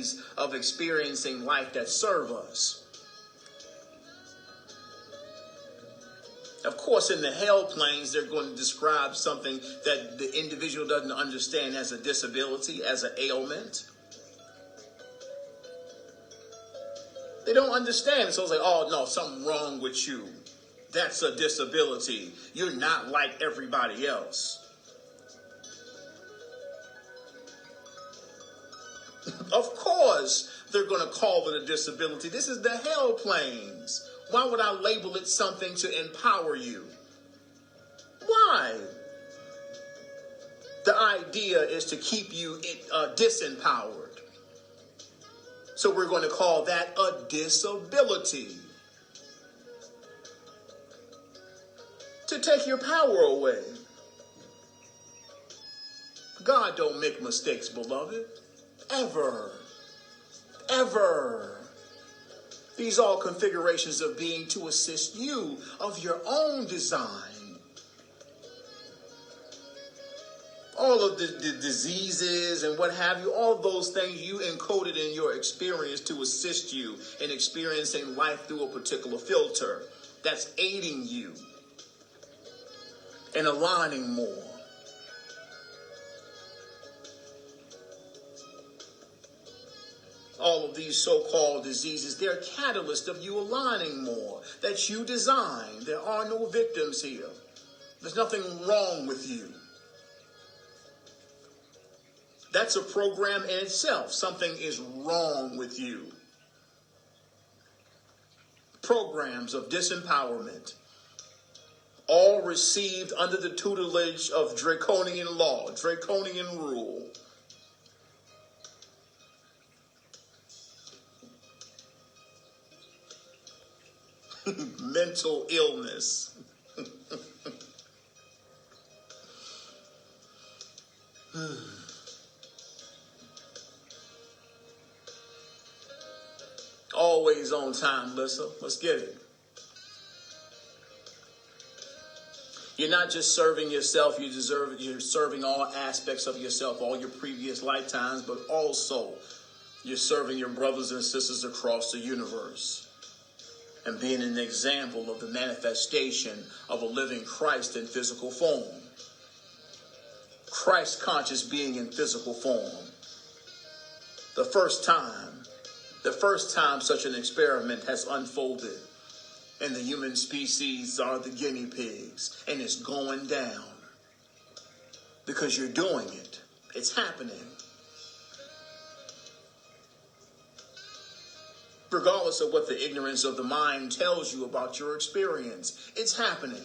ways of experiencing life that serve us. Of course, in the hell planes, they're going to describe something that the individual doesn't understand as a disability, as an ailment. They don't understand. So it's like, oh, no, something wrong with you. That's a disability. You're not like everybody else. Of course, they're going to call it a disability. This is the hell planes. Why would I label it something to empower you? Why? The idea is to keep you disempowered. So we're going to call that a disability. To take your power away. God don't make mistakes, beloved. Ever. Ever. These are all configurations of being to assist you of your own design. All of the diseases and what have you, all those things you encoded in your experience to assist you in experiencing life through a particular filter. That's aiding you and aligning more. All of these so-called diseases, they're a catalyst of you aligning more, that you design. There are no victims here. There's nothing wrong with you. That's a program in itself. Something is wrong with you. Programs of disempowerment, all received under the tutelage of draconian law, draconian rule. Mental illness. Always on time, Lissa. Let's get it. You're not just serving yourself, you're serving all aspects of yourself, all your previous lifetimes, but also you're serving your brothers and sisters across the universe and being an example of the manifestation of a living Christ in physical form. Christ conscious being in physical form. The first time such an experiment has unfolded, and the human species are the guinea pigs, and it's going down because you're doing it. It's happening. Regardless of what the ignorance of the mind tells you about your experience, it's happening.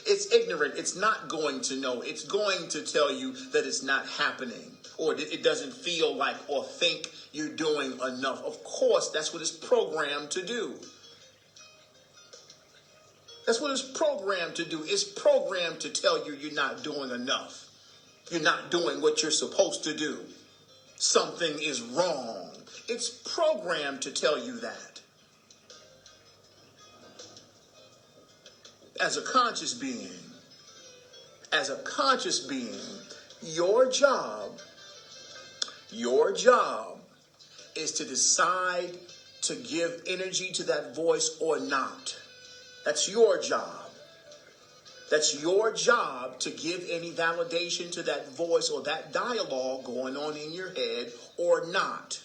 It's ignorant. It's not going to know. It's going to tell you that it's not happening, or it doesn't feel like or think you're doing enough. Of course, that's what it's programmed to do. That's what it's programmed to do. It's programmed to tell you you're not doing enough. You're not doing what you're supposed to do. Something is wrong. It's programmed to tell you that. As a conscious being, your job is to decide to give energy to that voice or not. That's your job. That's your job to give any validation to that voice or that dialogue going on in your head or not.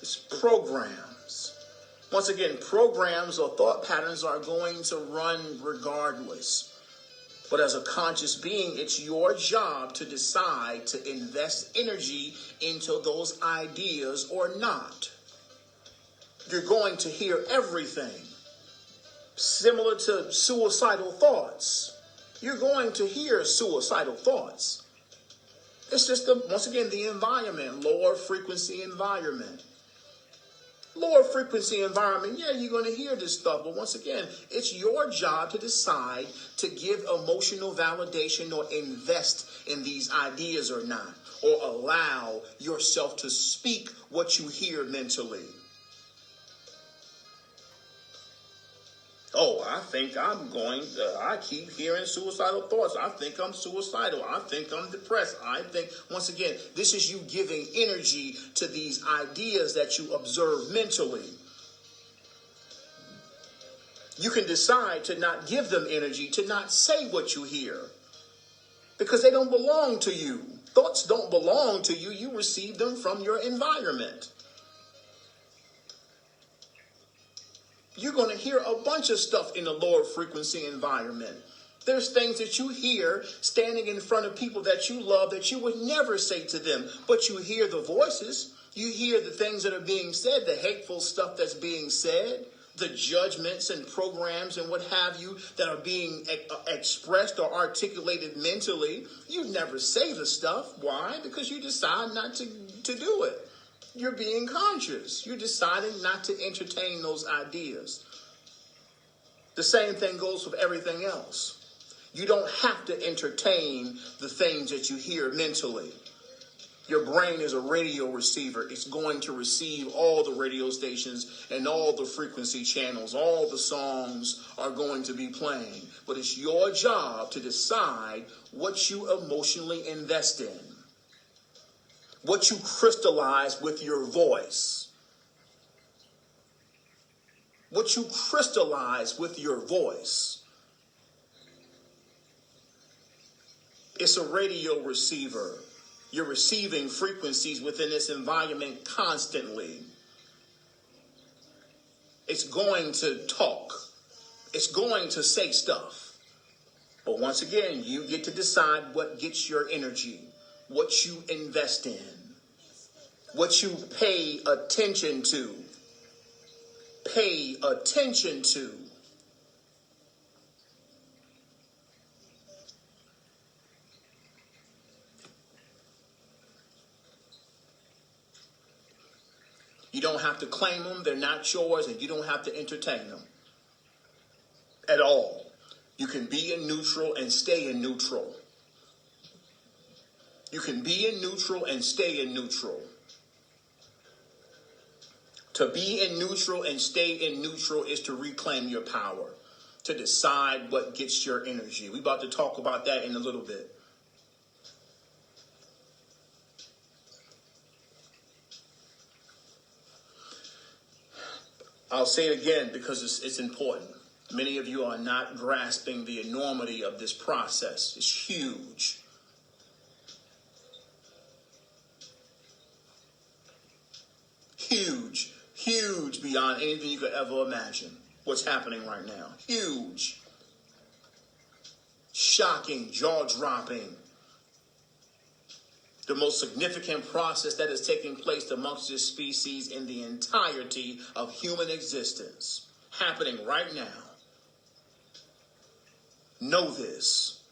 It's programs. Once again, programs or thought patterns are going to run regardless. But as a conscious being, it's your job to decide to invest energy into those ideas or not. You're going to hear everything. Similar to suicidal thoughts. You're going to hear suicidal thoughts. It's just, once again, the environment, lower frequency environment. Lower frequency environment, yeah, you're going to hear this stuff. But once again, it's your job to decide to give emotional validation or invest in these ideas or not. Or allow yourself to speak what you hear mentally. Oh, I keep hearing suicidal thoughts. I think I'm suicidal. I think I'm depressed. Once again, this is you giving energy to these ideas that you observe mentally. You can decide to not give them energy, to not say what you hear, because they don't belong to you. Thoughts don't belong to you. You receive them from your environment. You're going to hear a bunch of stuff in the lower frequency environment. There's things that you hear standing in front of people that you love that you would never say to them, but you hear the voices. You hear the things that are being said, the hateful stuff that's being said, the judgments and programs and what have you that are being expressed or articulated mentally. You never say the stuff. Why? Because you decide not to do it. You're being conscious. You're deciding not to entertain those ideas. The same thing goes with everything else. You don't have to entertain the things that you hear mentally. Your brain is a radio receiver. It's going to receive all the radio stations and all the frequency channels. All the songs are going to be playing. But it's your job to decide what you emotionally invest in. What you crystallize with your voice. What you crystallize with your voice. It's a radio receiver. You're receiving frequencies within this environment constantly. It's going to talk. It's going to say stuff. But once again, you get to decide what gets your energy, what you invest in, what you pay attention to. Pay attention to. You don't have to claim them. They're not yours, and you don't have to entertain them at all. You can be in neutral and stay in neutral. You can be in neutral and stay in neutral. To be in neutral and stay in neutral is to reclaim your power, to decide what gets your energy. We're about to talk about that in a little bit. I'll say it again because it's important. Many of you are not grasping the enormity of this process. It's huge. Huge. Huge beyond anything you could ever imagine. What's happening right now. Huge. Shocking, jaw-dropping. The most significant process that is taking place amongst this species in the entirety of human existence. Happening right now. Know this.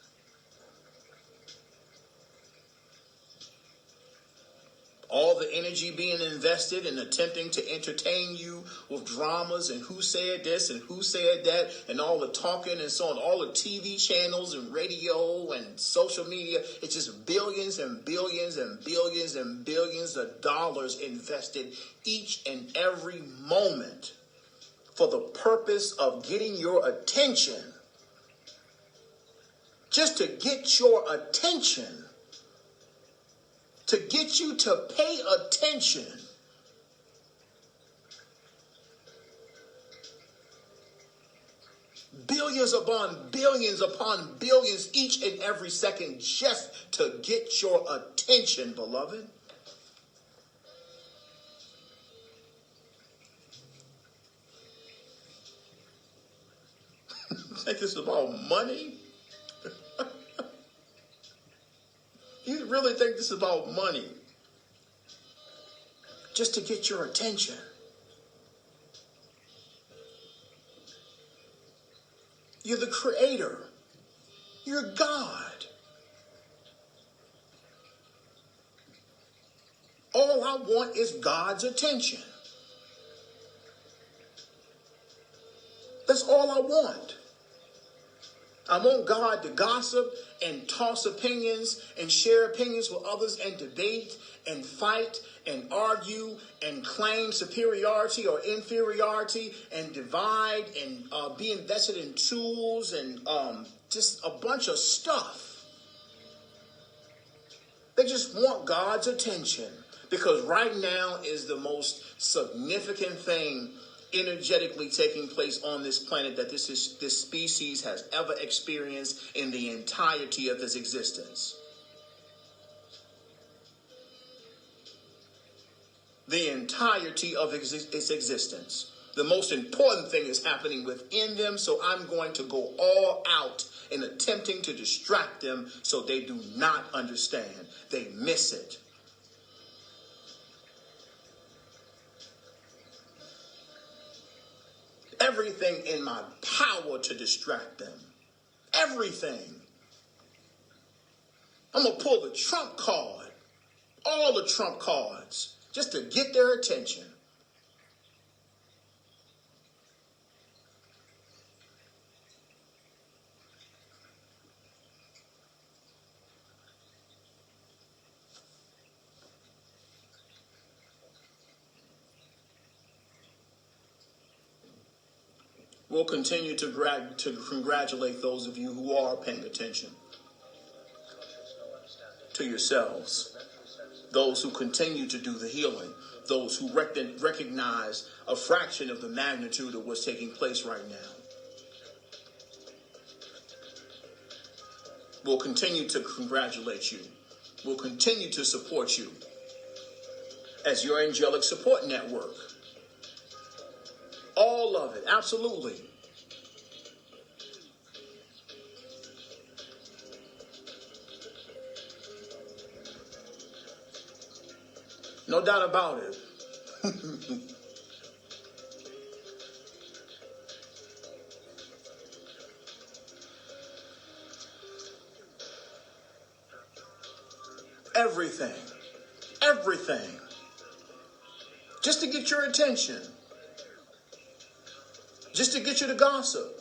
All the energy being invested in attempting to entertain you with dramas and who said this and who said that and all the talking and so on, all the TV channels and radio and social media, it's just billions and billions and billions and billions of dollars invested each and every moment for the purpose of getting your attention. Just to get your attention. To get you to pay attention. Billions upon billions each and every second just to get your attention, beloved. Think this is about money? You really think this is about money? Just to get your attention. You're the creator. You're God. All I want is God's attention. That's all I want. I want God to gossip and toss opinions and share opinions with others and debate and fight and argue and claim superiority or inferiority and divide and be invested in tools and just a bunch of stuff. They just want God's attention because right now is the most significant thing energetically taking place on this planet that this species has ever experienced in the entirety of its existence. The entirety of its existence. The most important thing is happening within them, so I'm going to go all out in attempting to distract them so they do not understand. They miss it. Everything in my power to distract them. Everything. I'm going to pull the trump card. All the trump cards. Just to get their attention. We'll continue to congratulate those of you who are paying attention to yourselves. Those who continue to do the healing. Those who recognize a fraction of the magnitude of what's taking place right now. We'll continue to congratulate you. We'll continue to support you as your angelic support network. All of it, absolutely. No doubt about it. Everything. Just to get your attention. Just to get you to gossip.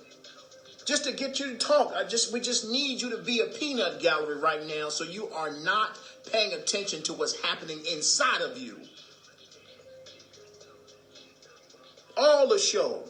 Just to get you to talk. We just need you to be a peanut gallery right now so you are not paying attention to what's happening inside of you. All the show.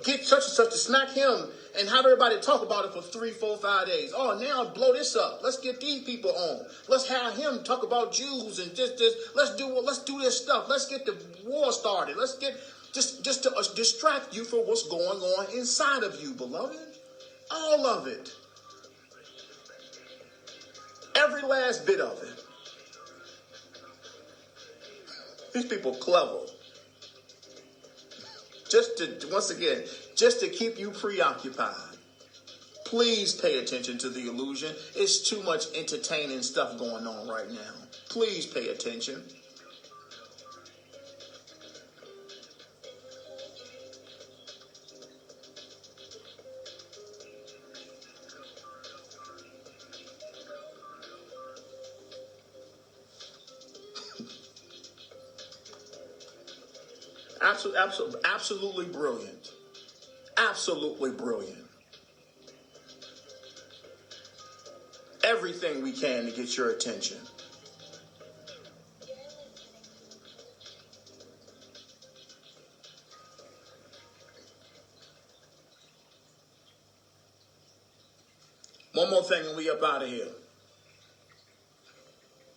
Get such and such to smack him and have everybody talk about it for 3, 4, 5 days. Oh, now blow this up. Let's get these people on. Let's have him talk about Jews and this. Let's do this stuff. Let's get the war started. Let's get just to distract you from what's going on inside of you, beloved. All of it. Every last bit of it. These people clever. Just to keep you preoccupied. Please pay attention to the illusion. It's too much entertaining stuff going on right now. Please pay attention. Absolutely brilliant. Absolutely brilliant. Everything we can to get your attention. One more thing and we up out of here.